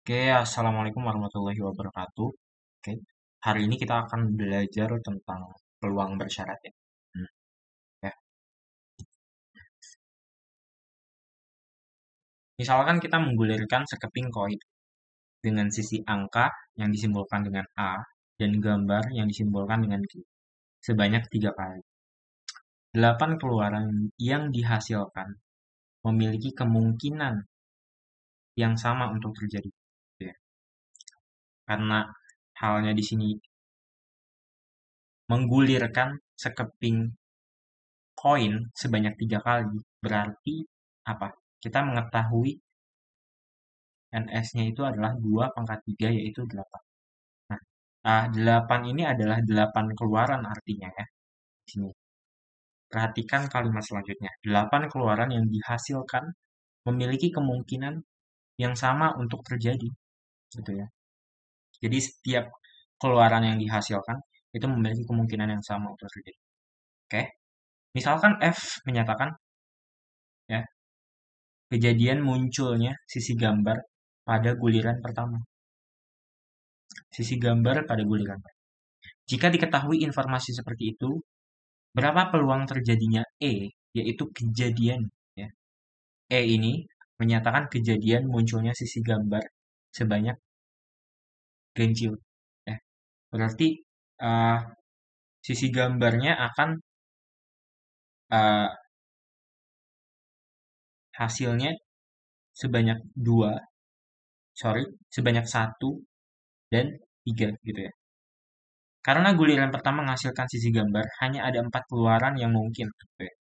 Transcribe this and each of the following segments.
Oke, Assalamualaikum warahmatullahi wabarakatuh. Oke, hari ini kita akan belajar tentang peluang bersyarat ya. Hmm, ya. Misalkan kita menggulirkan sekeping koin dengan sisi angka yang disimbolkan dengan A dan gambar yang disimbolkan dengan Q sebanyak 3 kali. 8 keluaran yang dihasilkan memiliki kemungkinan yang sama untuk terjadi. Ya. Karena halnya di sini menggulirkan sekeping koin sebanyak 3 kali berarti apa? Kita mengetahui NS-nya itu adalah 2 pangkat 3 yaitu 8. Nah, 8 ini adalah 8 keluaran artinya ya. Di sini. Perhatikan kalimat selanjutnya. 8 keluaran yang dihasilkan memiliki kemungkinan yang sama untuk terjadi. Gitu ya. Jadi setiap keluaran yang dihasilkan itu memiliki kemungkinan yang sama untuk terjadi. Oke. Misalkan F menyatakan ya, kejadian munculnya sisi gambar pada guliran pertama. Sisi gambar pada guliran pertama. Jika diketahui informasi seperti itu, berapa peluang terjadinya E, yaitu kejadian. Ya. E ini menyatakan kejadian munculnya sisi gambar sebanyak ganjil. Ya. Berarti uh, sisi gambarnya akan uh, hasilnya sebanyak 2, sebanyak 1 dan 3 gitu ya. Karena guliran pertama menghasilkan sisi gambar, hanya ada 4 keluaran yang mungkin. Gitu ya.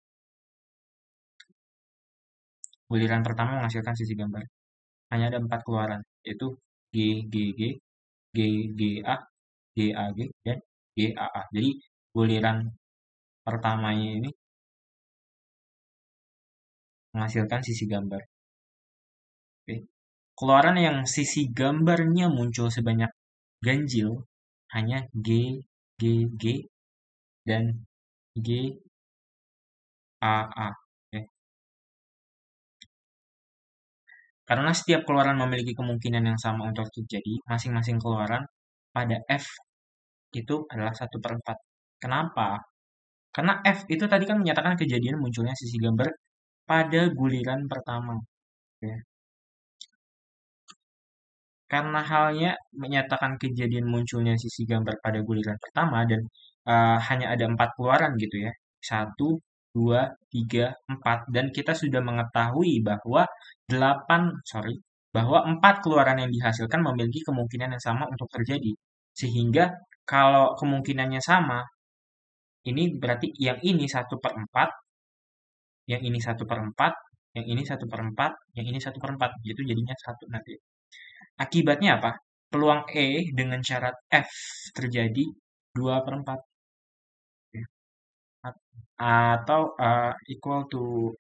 Guliran pertama menghasilkan sisi gambar. Hanya ada 4 keluaran, yaitu G, G, G, G, G, A, G, A, G, dan G, A, A. Jadi guliran pertamanya ini menghasilkan sisi gambar. Oke. Keluaran yang sisi gambarnya muncul sebanyak ganjil hanya G, G, G, dan G, A, A. Oke. Karena setiap keluaran memiliki kemungkinan yang sama untuk terjadi, masing-masing keluaran pada F itu adalah 1/4. Kenapa? Karena F itu tadi kan menyatakan kejadian munculnya sisi gambar pada guliran pertama. Ya. Karena halnya menyatakan kejadian munculnya sisi gambar pada guliran pertama dan hanya ada 4 keluaran gitu ya. 1, 2, 3, 4 dan kita sudah mengetahui bahwa 8, bahwa 4 keluaran yang dihasilkan memiliki kemungkinan yang sama untuk terjadi. Sehingga kalau kemungkinannya sama, ini berarti yang ini 1/4, yang ini 1/4, yang ini 1/4, yang ini 1/4. Gitu jadinya 1 nanti. Akibatnya apa? Peluang E dengan syarat F terjadi 2/4. Atau equal to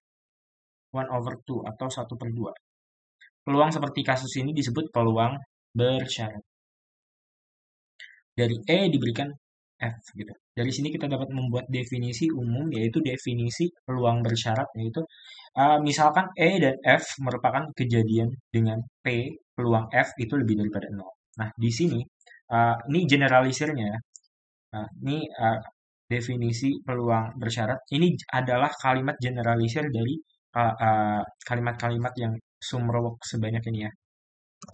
1/2 atau 1/2. Peluang seperti kasus ini disebut peluang bersyarat. Dari E diberikan F gitu. Dari sini kita dapat membuat definisi umum yaitu definisi peluang bersyarat yaitu misalkan E dan F merupakan kejadian dengan P, peluang F itu lebih daripada 0. Nah, di sini ini generalisirnya ya. Nah, ini definisi peluang bersyarat. Ini adalah kalimat generalisir dari kalimat-kalimat yang sumberwok sebanyak ini ya.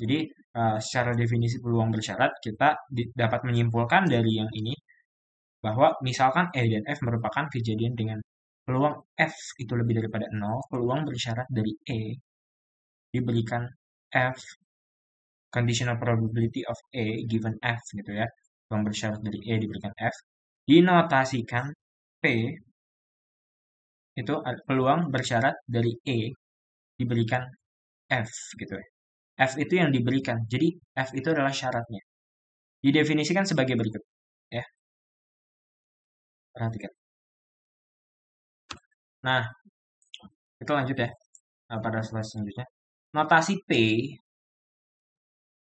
Jadi secara definisi peluang bersyarat kita dapat menyimpulkan dari yang ini bahwa misalkan E dan F merupakan kejadian dengan peluang F itu lebih daripada 0, peluang bersyarat dari E diberikan F, conditional probability of A given F gitu ya. Peluang bersyarat dari E diberikan F, dinotasikan P itu peluang bersyarat dari E diberikan F gitu ya. F itu yang diberikan. Jadi F itu adalah syaratnya. Didefinisikan sebagai berikut ya. Perhatikan. Nah, itu lanjut ya pada slide selanjutnya. Notasi P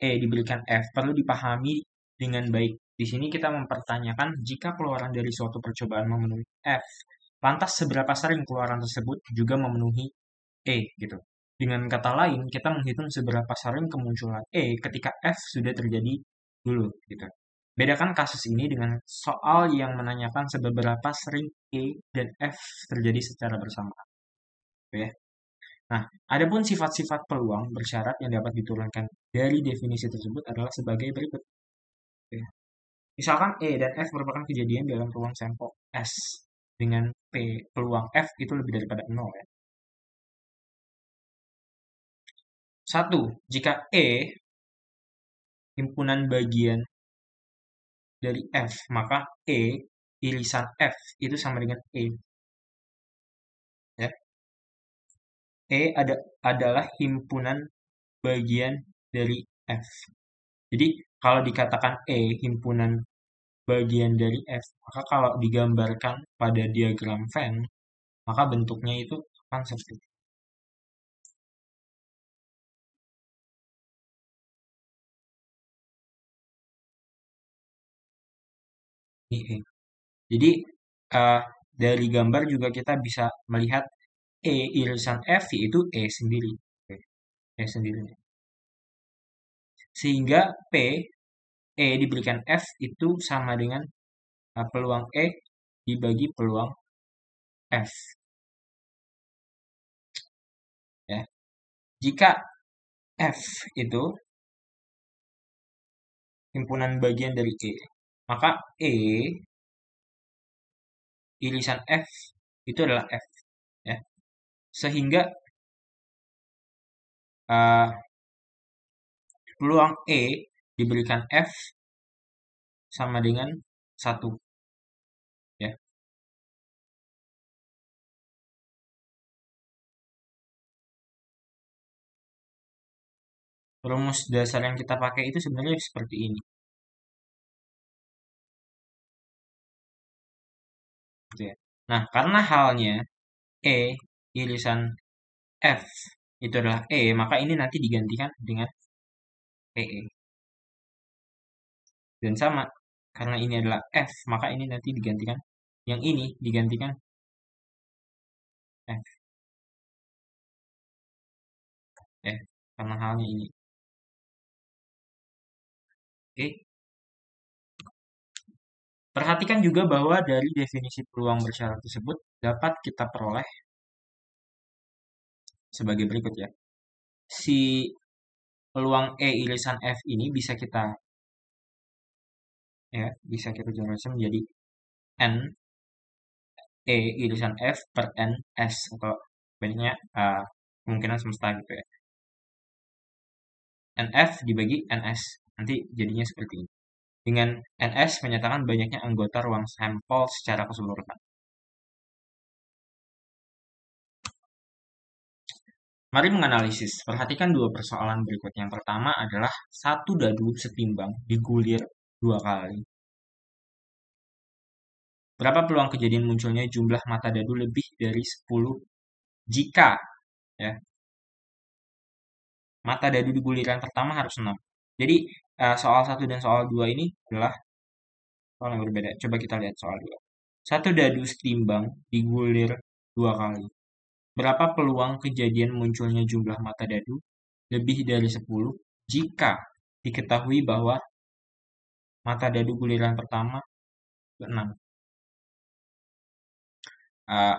E diberikan F perlu dipahami dengan baik. Di sini kita mempertanyakan jika keluaran dari suatu percobaan memenuhi F, lantas seberapa sering keluaran tersebut juga memenuhi E gitu. Dengan kata lain, kita menghitung seberapa sering kemunculan E ketika F sudah terjadi dulu, gitu. Bedakan kasus ini dengan soal yang menanyakan seberapa sering E dan F terjadi secara bersamaan. Oke, ya. Nah, adapun sifat-sifat peluang bersyarat yang dapat diturunkan dari definisi tersebut adalah sebagai berikut. Oke. Misalkan E dan F merupakan kejadian dalam ruang sampel S dengan P peluang F itu lebih daripada 0 ya. 1. Jika E himpunan bagian dari F, maka E irisan F itu sama dengan E. Ya. Adalah himpunan bagian dari F. Jadi kalau dikatakan E himpunan bagian dari F, maka kalau digambarkan pada diagram Venn, maka bentuknya itu akan seperti ini. Jadi eh, dari gambar juga kita bisa melihat E irisan F yaitu E sendiri. Oke, E sendiri. Sehingga E diberikan F itu sama dengan peluang E dibagi peluang F. Ya. Jika F itu himpunan bagian dari E, maka E irisan F itu adalah F. Ya. Sehingga uh, peluang E diberikan F sama dengan 1. Ya. Rumus dasar yang kita pakai itu sebenarnya seperti ini. Gitu ya. Nah, karena halnya E irisan F itu adalah E, maka ini nanti digantikan dengan PE. Dan sama, karena ini adalah F, maka ini nanti digantikan, yang ini digantikan F. Ya, karena halnya ini. Oke. Perhatikan juga bahwa dari definisi peluang bersyarat tersebut dapat kita peroleh sebagai berikut ya. Si peluang E irisan F ini bisa kita jelaskan menjadi N E irisan F per N S atau banyaknya kemungkinan semesta gitu ya. NF dibagi NS. Nanti jadinya seperti ini. Dengan NS menyatakan banyaknya anggota ruang sampel secara keseluruhan. Mari menganalisis. Perhatikan dua persoalan berikut. Yang pertama adalah satu dadu setimbang digulir 2 kali. Berapa peluang kejadian munculnya jumlah mata dadu lebih dari 10 jika ya, mata dadu di guliran pertama harus 6. Jadi soal 1 dan soal 2 ini adalah soal yang berbeda. Coba kita lihat soal 2. Satu dadu setimbang digulir 2 kali. Berapa peluang kejadian munculnya jumlah mata dadu lebih dari 10 jika diketahui bahwa mata dadu guliran pertama 6. Uh,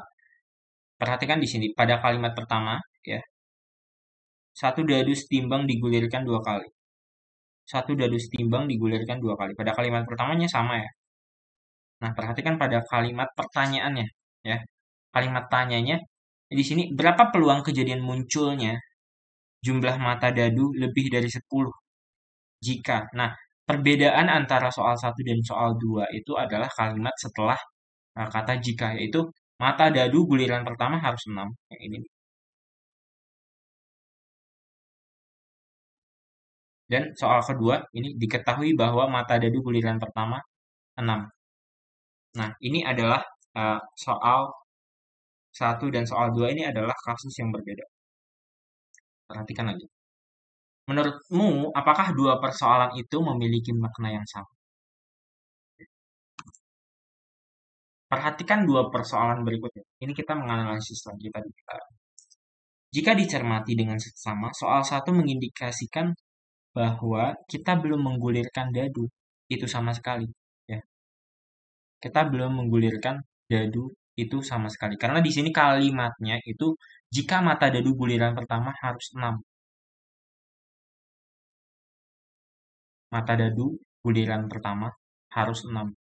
Perhatikan di sini pada kalimat pertama ya, satu dadu setimbang digulirkan 2 kali. Satu dadu setimbang digulirkan 2 kali. Pada kalimat pertamanya sama ya. Nah, perhatikan pada kalimat pertanyaannya ya. Kalimat tanyanya di sini berapa peluang kejadian munculnya jumlah mata dadu lebih dari 10 jika. Nah, perbedaan antara soal 1 dan soal 2 itu adalah kalimat setelah kata jika, yaitu mata dadu guliran pertama harus 6. Yang ini. Dan soal kedua, ini diketahui bahwa mata dadu guliran pertama 6. Nah, ini adalah soal 1 dan soal 2 ini adalah kasus yang berbeda. Perhatikan lagi. Menurutmu, apakah dua persoalan itu memiliki makna yang sama? Perhatikan dua persoalan berikutnya. Ini kita menganalisis lagi tadi. Jika dicermati dengan seksama, soal 1 mengindikasikan bahwa kita belum menggulirkan dadu itu sama sekali. Ya, kita belum menggulirkan dadu itu sama sekali. Karena di sini kalimatnya itu jika mata dadu guliran pertama harus 6. Mata dadu guliran pertama harus 6.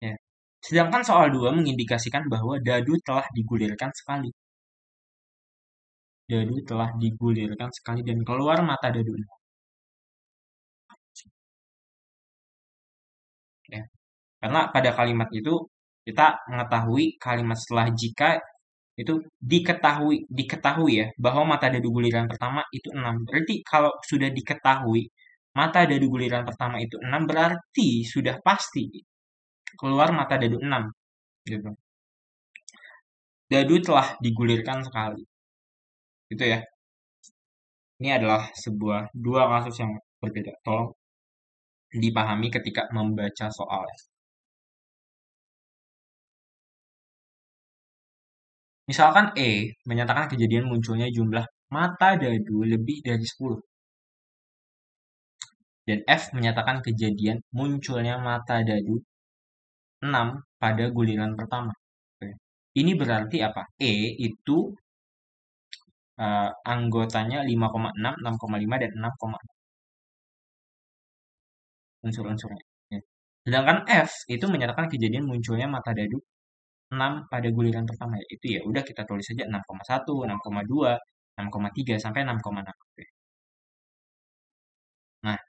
Ya. Sedangkan soal 2 mengindikasikan bahwa dadu telah digulirkan sekali. Dadu telah digulirkan sekali dan keluar mata dadu. Ya. Karena pada kalimat itu kita mengetahui kalimat setelah jika itu diketahui ya bahwa mata dadu guliran pertama itu 6. Berarti kalau sudah diketahui mata dadu guliran pertama itu 6 berarti sudah pasti keluar mata dadu 6 gitu. Dadu telah digulirkan sekali. Gitu ya. Ini adalah dua kasus yang berbeda. Tolong dipahami ketika membaca soal. Misalkan E menyatakan kejadian munculnya jumlah mata dadu lebih dari 10. Dan F menyatakan kejadian munculnya mata dadu 6 pada guliran pertama. Ini berarti apa? E itu anggotanya 5,6, 6,5, dan 6,6. Unsur-unsurnya. Ya. Sedangkan F itu menyatakan kejadian munculnya mata dadu 6 pada guliran pertama. Itu ya udah kita tulis saja 6,1, 6,2, 6,3 sampai 6,6. Nah,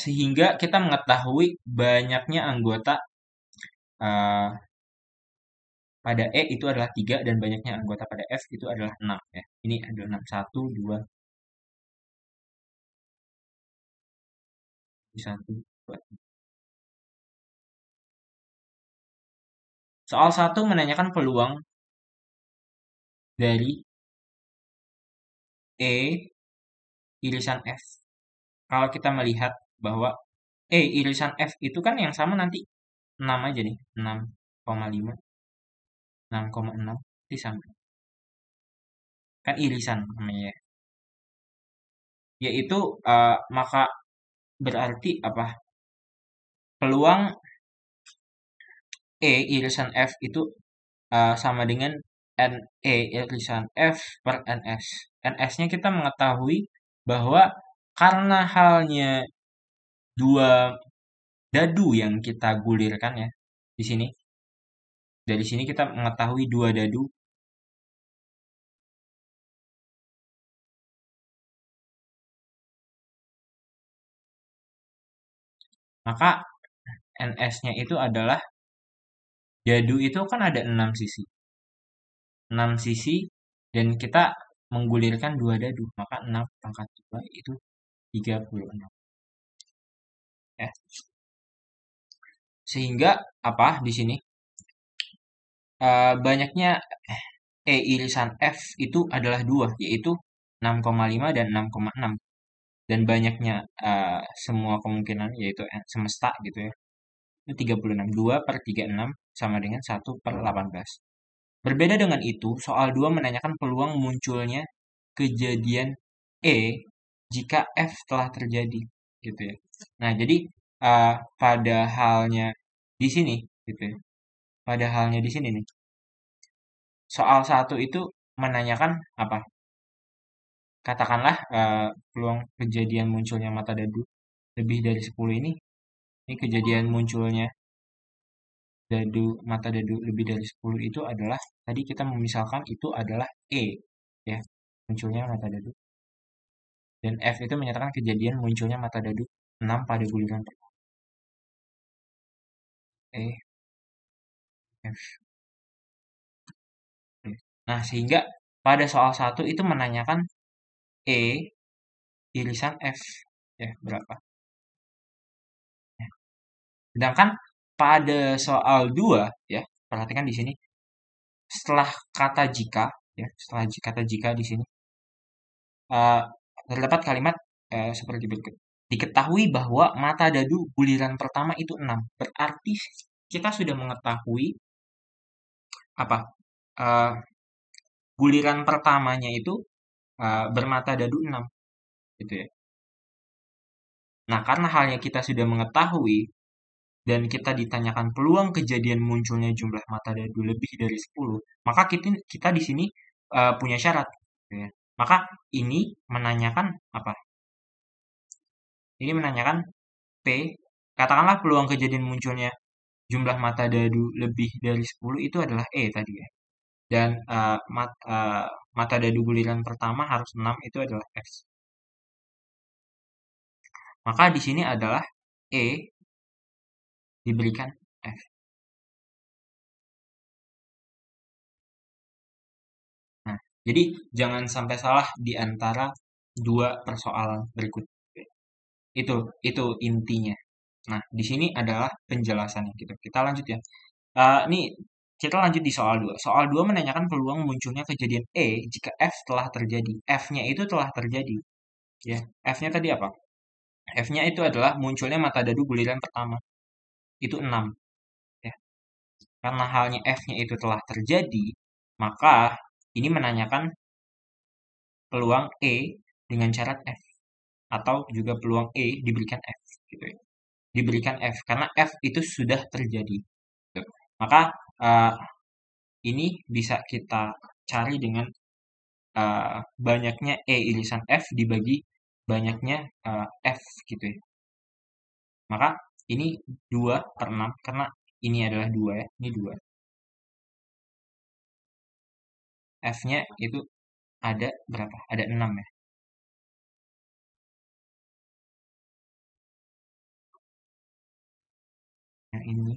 sehingga kita mengetahui banyaknya anggota uh, pada E itu adalah 3 dan banyaknya anggota pada F itu adalah 6 ya. Ini adalah 6, 1, 2, 1, 2. Soal 1 menanyakan peluang dari E irisan F. Kalau kita melihat bahwa E irisan F itu kan yang sama nanti 6 aja nih, 6,5, 6,6 itu sama. Kan irisan namanya ya. Yaitu maka berarti apa? Peluang E irisan F itu sama dengan NE irisan F per NS. NS-nya kita mengetahui bahwa karena halnya dua dadu yang kita gulirkan ya di sini. Dari sini kita mengetahui dua dadu. Maka NS-nya itu adalah dadu itu kan ada 6 sisi. 6 sisi dan kita menggulirkan dua dadu. Maka 6 pangkat 2 itu 36. Ya. Sehingga apa di sini? Banyaknya E irisan F itu adalah 2, yaitu 6,5 dan 6,6. Dan banyaknya semua kemungkinan, yaitu semesta gitu ya. Itu 36. 2 per 36 sama dengan 1 per 18. Berbeda dengan itu, soal 2 menanyakan peluang munculnya kejadian E jika F telah terjadi. Gitu ya. Nah, jadi pada halnya di sini, gitu ya. Pada halnya di sini nih. Soal 1 itu menanyakan apa? Katakanlah peluang kejadian munculnya mata dadu lebih dari 10 ini kejadian munculnya mata dadu lebih dari 10 itu adalah tadi kita memisalkan itu adalah E ya, munculnya mata dadu. Dan F itu menyatakan kejadian munculnya mata dadu 6 pada guliran pertama. E F. Nah, sehingga pada soal 1 itu menanyakan E irisan F ya, berapa? Sedangkan pada soal 2 ya, perhatikan di sini setelah kata jika ya, setelah kata jika di sini terdapat kalimat seperti berikut. Diketahui bahwa mata dadu guliran pertama itu 6. Berarti kita sudah mengetahui apa? guliran pertamanya itu bermata dadu 6 gitu ya. Nah, karena halnya kita sudah mengetahui dan kita ditanyakan peluang kejadian munculnya jumlah mata dadu lebih dari 10, maka kita di sini punya syarat gitu ya. Maka ini menanyakan apa? Ini menanyakan P, katakanlah peluang kejadian munculnya jumlah mata dadu lebih dari 10 itu adalah E tadi ya. Dan mata dadu guliran pertama harus 6 itu adalah X. Maka di sini adalah E diberikan F. Nah, jadi jangan sampai salah di antara dua persoalan berikut. Itu intinya. Nah, di sini adalah penjelasannya gitu. Kita lanjut ya. Ini kita lanjut di soal 2. Soal 2 menanyakan peluang munculnya kejadian E jika F telah terjadi. F-nya itu telah terjadi. Ya, F-nya tadi apa? F-nya itu adalah munculnya mata dadu guliran pertama. Itu 6. Ya. Karena halnya F-nya itu telah terjadi, maka ini menanyakan peluang E dengan syarat F. Atau juga peluang E diberikan F. Gitu ya. Diberikan F. Karena F itu sudah terjadi. Gitu. Maka ini bisa kita cari dengan banyaknya E irisan F dibagi banyaknya F gitu ya. Maka ini 2/6 karena ini adalah 2 ya, ini 2. F-nya itu ada berapa? Ada 6 ya. Yang ini,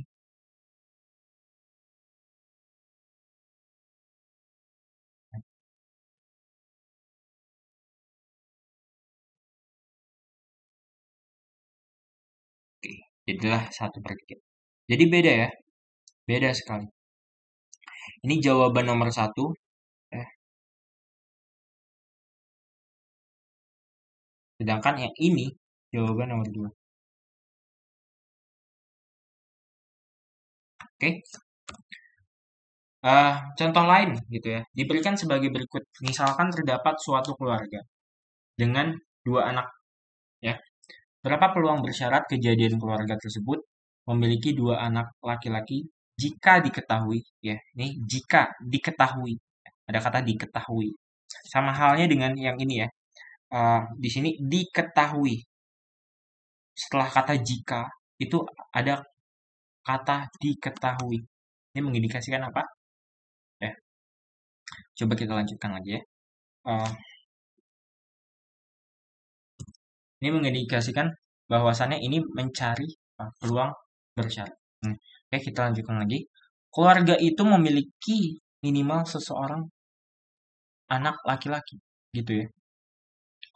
oke. Jadilah 1/3. Jadi beda ya, beda sekali. Ini jawaban nomor 1. eh, Sedangkan yang ini jawaban nomor 2. Oke. Contoh lain gitu ya, diberikan sebagai berikut. Misalkan terdapat suatu keluarga dengan 2 anak ya. Berapa peluang bersyarat kejadian keluarga tersebut memiliki 2 anak laki-laki jika diketahui ya. Nih jika diketahui. Ada kata diketahui. Sama halnya dengan yang ini ya. Di sini diketahui. Setelah kata jika itu ada kata diketahui. Ini mengindikasikan apa? Ya, coba kita lanjutkan lagi ya. Eh, ini mengindikasikan bahwasannya ini mencari peluang bersyarat. Oke, kita lanjutkan lagi. Keluarga itu memiliki minimal seseorang anak laki-laki, gitu ya.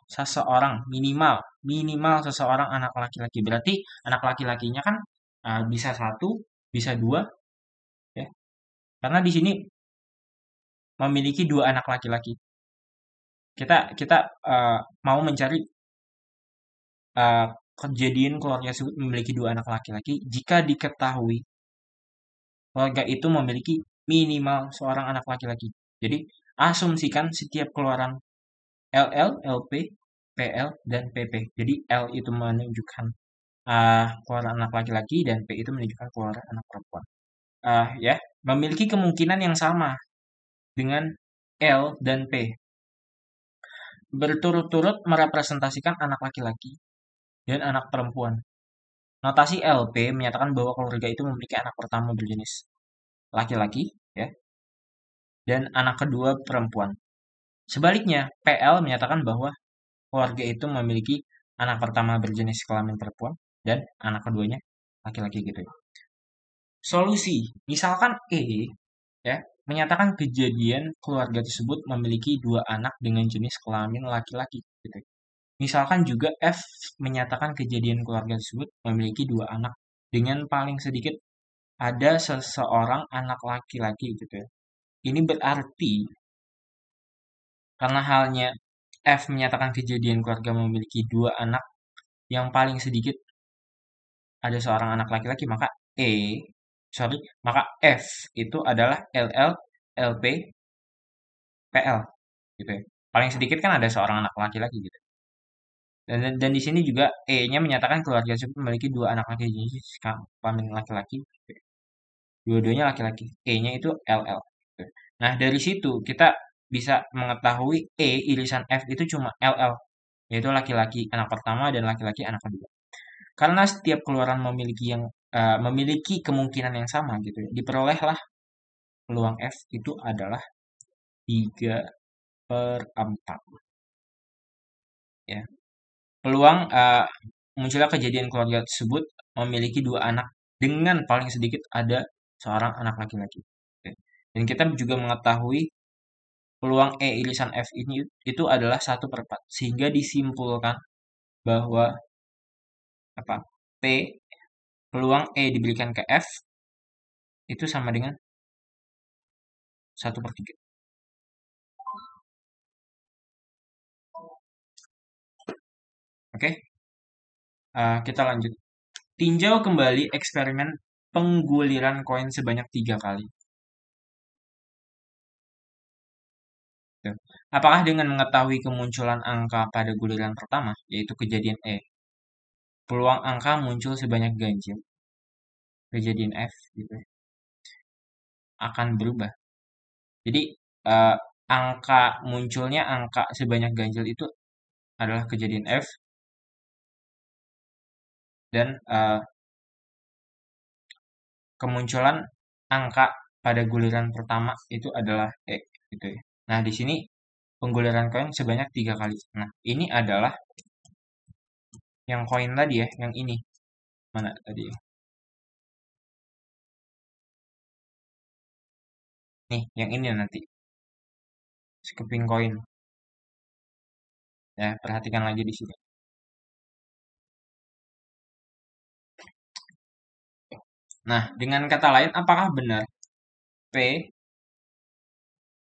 Seseorang minimal seseorang anak laki-laki. Berarti anak laki-lakinya kan bisa 1, bisa 2, ya. Karena di sini memiliki 2 anak laki-laki. Kita kita mau mencari uh, kejadian keluarga tersebut memiliki 2 anak laki-laki jika diketahui keluarga itu memiliki minimal seorang anak laki-laki. Jadi, asumsikan setiap keluaran LL, LP, PL, dan PP. Jadi, L itu menunjukkan keluaran anak laki-laki dan P itu menunjukkan keluaran anak perempuan. Ya, memiliki kemungkinan yang sama dengan L dan P. Berturut-turut merepresentasikan anak laki-laki dan anak perempuan. Notasi LP menyatakan bahwa keluarga itu memiliki anak pertama berjenis laki-laki, ya, dan anak kedua perempuan. Sebaliknya, PL menyatakan bahwa keluarga itu memiliki anak pertama berjenis kelamin perempuan dan anak keduanya laki-laki gitu ya. Solusi, misalkan E ya menyatakan kejadian keluarga tersebut memiliki 2 anak dengan jenis kelamin laki-laki gitu. Misalkan juga F menyatakan kejadian keluarga tersebut memiliki 2 anak dengan paling sedikit ada seseorang anak laki-laki gitu ya. Ini berarti karena halnya F menyatakan kejadian keluarga memiliki 2 anak yang paling sedikit ada seorang anak laki-laki, maka maka F itu adalah LL, LP, PL gitu ya. Paling sedikit kan ada seorang anak laki-laki gitu. Dan di sini juga E-nya menyatakan keluarga tersebut memiliki dua anak laki-laki, jadi kelamin laki-laki, dua-duanya laki-laki. E-nya itu LL. Gitu. Nah, dari situ kita bisa mengetahui E irisan F itu cuma LL, yaitu laki-laki anak pertama dan laki-laki anak kedua. Karena setiap keluaran memiliki kemungkinan yang sama gitu ya, diperolehlah peluang F itu adalah 3/4 ya. Peluang munculnya kejadian keluarga tersebut memiliki dua anak dengan paling sedikit ada seorang anak laki-laki. Oke. Dan kita juga mengetahui peluang E irisan F ini itu adalah 1/4. Sehingga disimpulkan bahwa apa P peluang E diberikan ke F itu sama dengan 1/3. Oke, kita lanjut. Tinjau kembali eksperimen pengguliran koin sebanyak 3 kali. Tuh. Apakah dengan mengetahui kemunculan angka pada guliran pertama, yaitu kejadian E, peluang angka muncul sebanyak ganjil, kejadian F, gitu, akan berubah. Jadi, eh, munculnya angka sebanyak ganjil itu adalah kejadian F, dan kemunculan angka pada guliran pertama itu adalah E, gitu ya. Nah, di sini pengguliran koin sebanyak 3 kali. Nah, ini adalah yang koin tadi ya, yang ini. Mana tadi ya? Nih, yang ini nanti. Skipping koin. Ya, perhatikan lagi di sini. Nah, dengan kata lain, apakah benar P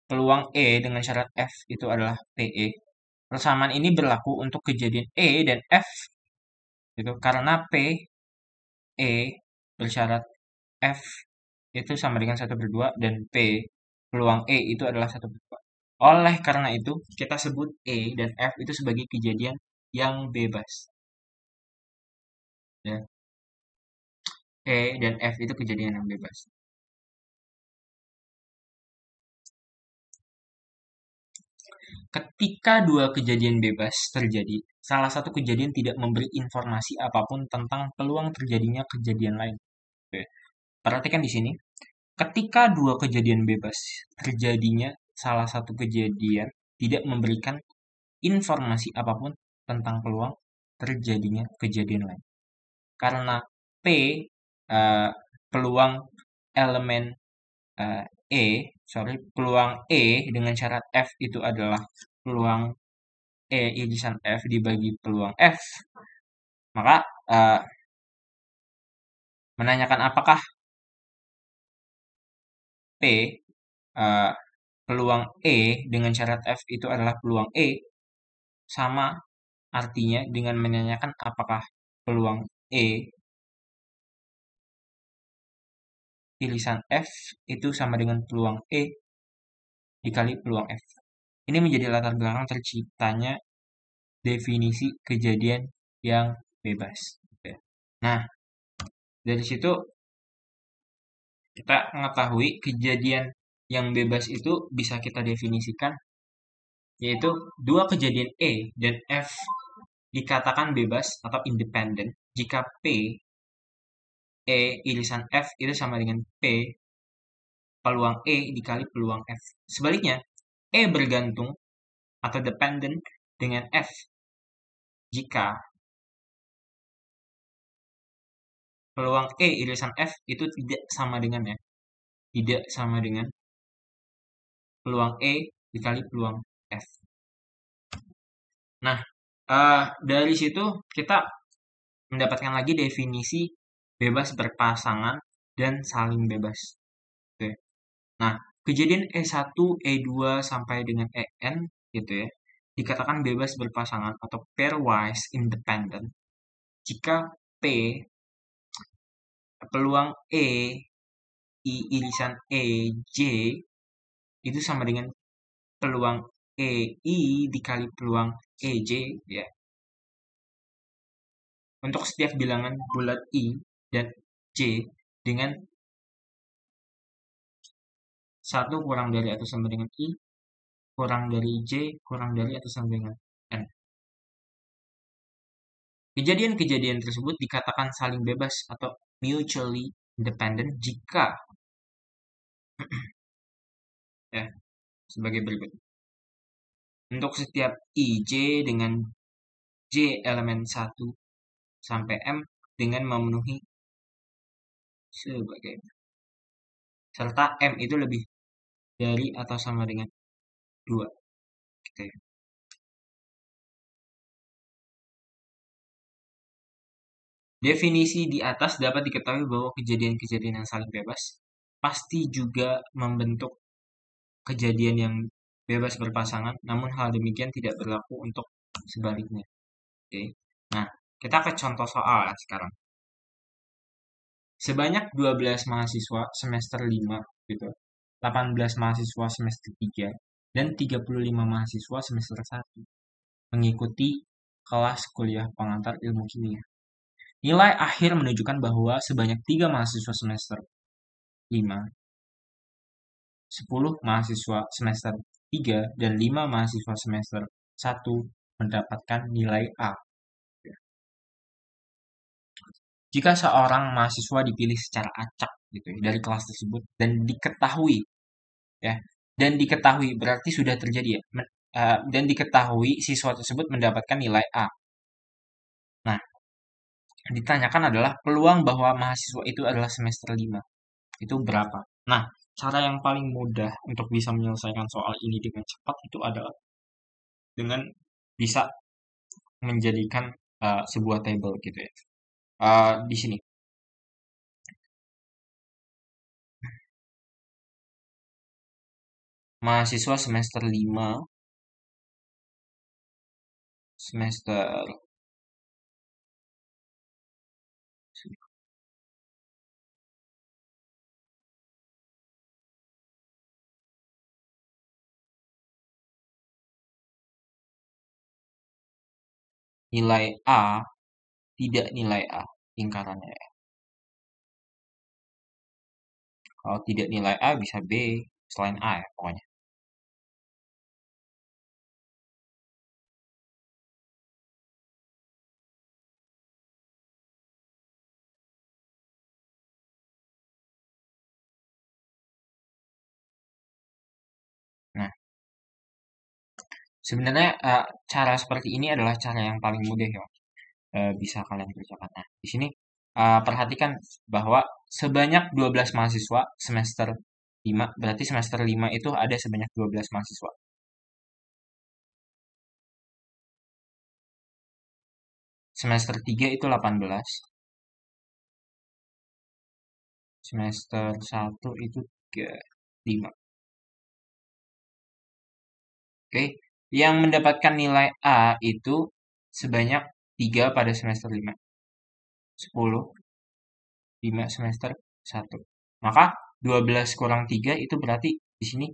peluang E dengan syarat F itu adalah PE? Persamaan ini berlaku untuk kejadian E dan F gitu. Karena P E bersyarat F itu sama dengan 1/2 dan P peluang E itu adalah 1/2. Oleh karena itu, kita sebut E dan F itu sebagai kejadian yang bebas. Ya. E dan F itu kejadian yang bebas. Ketika dua kejadian bebas terjadi, salah satu kejadian tidak memberi informasi apapun tentang peluang terjadinya kejadian lain. Oke. Perhatikan di sini, ketika dua kejadian bebas terjadinya, salah satu kejadian tidak memberikan informasi apapun tentang peluang terjadinya kejadian lain. Karena P eh, peluang elemen eh, peluang E dengan syarat F itu adalah peluang E irisan F dibagi peluang F, maka menanyakan apakah P eh, peluang E dengan syarat F itu adalah peluang E, sama artinya dengan menanyakan apakah peluang E irisan F itu sama dengan peluang E dikali peluang F. Ini menjadi latar belakang terciptanya definisi kejadian yang bebas. Oke. Nah, dari situ kita mengetahui kejadian yang bebas itu bisa kita definisikan yaitu dua kejadian E dan F dikatakan bebas atau independen jika P E irisan F itu sama dengan P peluang E dikali peluang F. Sebaliknya, E bergantung atau dependent dengan F jika peluang E irisan F itu tidak sama dengan ya, tidak sama dengan peluang E dikali peluang F. Nah, dari situ kita mendapatkan lagi definisi bebas berpasangan dan saling bebas. Oke. Nah, kejadian E1, E2 sampai dengan EN gitu ya, dikatakan bebas berpasangan atau pairwise independent jika P peluang E irisan E J itu sama dengan peluang EI dikali peluang EJ ya. Untuk setiap bilangan bulat I dan J dengan 1 kurang dari atau sama dengan I, kurang dari J, kurang dari atau sama dengan N. Kejadian-kejadian tersebut dikatakan saling bebas atau mutually independent jika ya sebagai berikut. Untuk setiap IJ dengan J elemen 1 sampai M dengan memenuhi sebagai serta M itu lebih dari atau sama dengan 2 gitu ya. Definisi di atas dapat diketahui bahwa kejadian-kejadian yang saling bebas pasti juga membentuk kejadian yang bebas berpasangan, namun hal demikian tidak berlaku untuk sebaliknya. Oke. Nah, kita ke contoh soal ya sekarang. Sebanyak 12 mahasiswa semester 5 gitu. 18 mahasiswa semester 3 dan 35 mahasiswa semester 1 mengikuti kelas kuliah pengantar ilmu kimia. Nilai akhir menunjukkan bahwa sebanyak 3 mahasiswa semester 5, 10 mahasiswa semester 3, dan 5 mahasiswa semester 1 mendapatkan nilai A. Jika seorang mahasiswa dipilih secara acak gitu ya, dari kelas tersebut ya dan diketahui berarti sudah terjadi ya dan diketahui siswa tersebut mendapatkan nilai A. Nah, ditanyakan adalah peluang bahwa mahasiswa itu adalah semester 5 itu berapa? Nah, cara yang paling mudah untuk bisa menyelesaikan soal ini dengan cepat itu adalah dengan bisa menjadikan sebuah table gitu ya. Di sini mahasiswa semester 5 semester nilai A tidak nilai A lingkarannya ya. Kalau tidak nilai A bisa B selain A ya pokoknya. Nah, sebenarnya cara seperti ini adalah cara yang paling mudah ya. Bisa kalian kerjakan. Nah, di sini perhatikan bahwa sebanyak 12 mahasiswa semester 5, berarti semester 5 itu ada sebanyak 12 mahasiswa. Semester 3 itu 18. Semester 1 itu 5. Oke, yang mendapatkan nilai A itu sebanyak 3 pada semester 5. 10, 5 semester 1. Maka 12 kurang 3 itu berarti di sini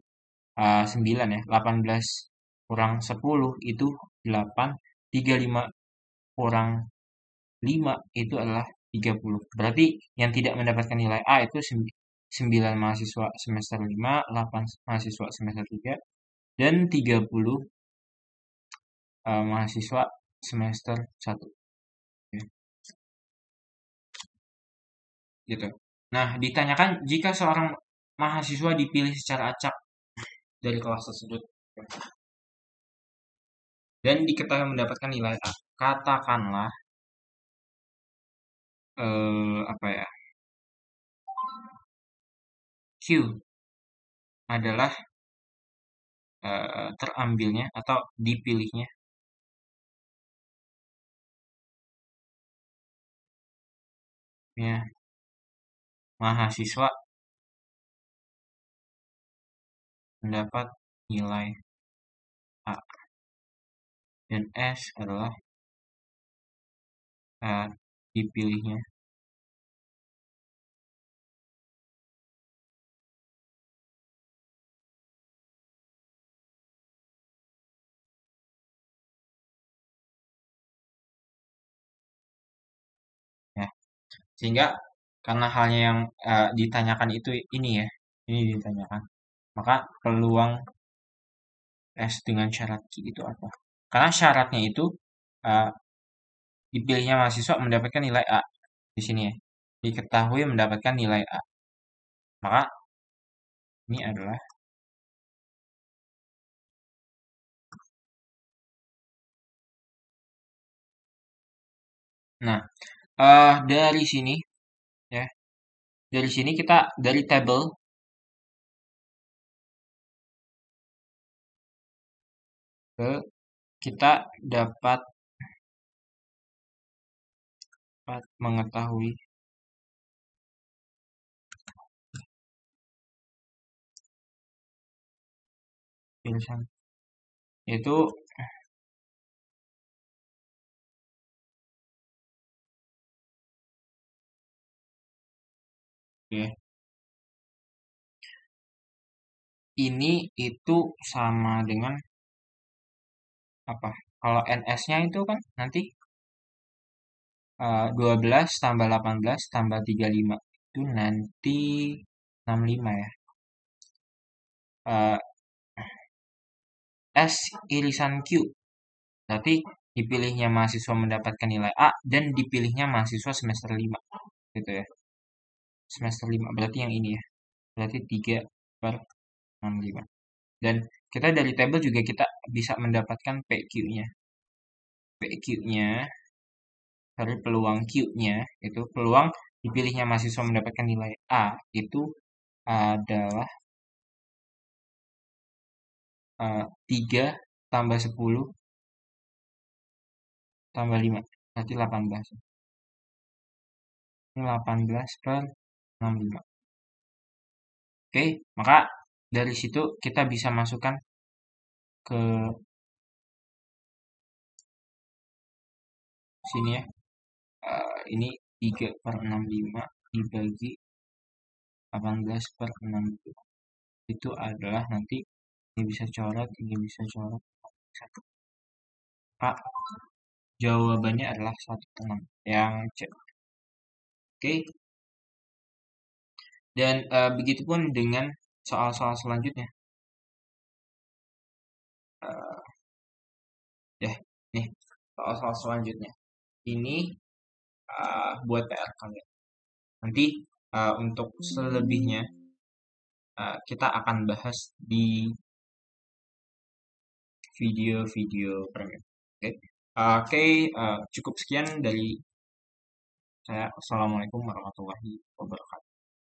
9 ya. 18 kurang 10 itu 8. 35 kurang 5 itu adalah 30. Berarti yang tidak mendapatkan nilai A itu 9 mahasiswa semester 5, 8 mahasiswa semester 3, dan 30 mahasiswa semester 1. Ya, gitu. Nah, ditanyakan jika seorang mahasiswa dipilih secara acak dari kelas tersebut dan diketahui mendapatkan nilai A. Katakanlah apa ya? Q adalah terambilnya atau dipilihnya ya mahasiswa mendapat nilai A dan S adalah dipilihnya Sehingga karena halnya yang ditanyakan itu ini ya, ini ditanyakan. Maka peluang S dengan syarat Q itu apa? Karena syaratnya itu uh, dipilihnya mahasiswa mendapatkan nilai A di sini ya. Diketahui mendapatkan nilai A. Maka ini adalah nah dari sini ya, dari sini kita dari tabel ke kita dapat mengetahui tulisan itu ya, ini itu sama dengan apa? Kalau NS-nya itu kan nanti 12 tambah 18 tambah 35 itu nanti 65 ya. Eh, S irisan Q. Berarti dipilihnya mahasiswa mendapatkan nilai A dan dipilihnya mahasiswa semester 5 gitu ya. Semester 5 berarti yang ini ya. Berarti 3 per 65. Dan kita dari tabel juga kita bisa mendapatkan PQ-nya. PQ-nya dari peluang Q-nya itu peluang dipilihnya mahasiswa mendapatkan nilai A itu adalah 3 tambah 10 tambah 5 berarti 18. Ini 18 per 65. Oke, maka dari situ kita bisa masukkan ke sini ya. Ini 3 per 65 dibagi 18 per 60. Itu adalah nanti ini bisa coret, ini bisa coret. Pak, jawabannya adalah 1,6 yang C. Oke, dan begitupun dengan soal-soal selanjutnya. Eh, ya, nih soal-soal selanjutnya. Ini buat PR kalian. Nanti untuk selebihnya kita akan bahas di video-video berikutnya. Oke, Oke, cukup sekian dari saya. Assalamualaikum warahmatullahi wabarakatuh.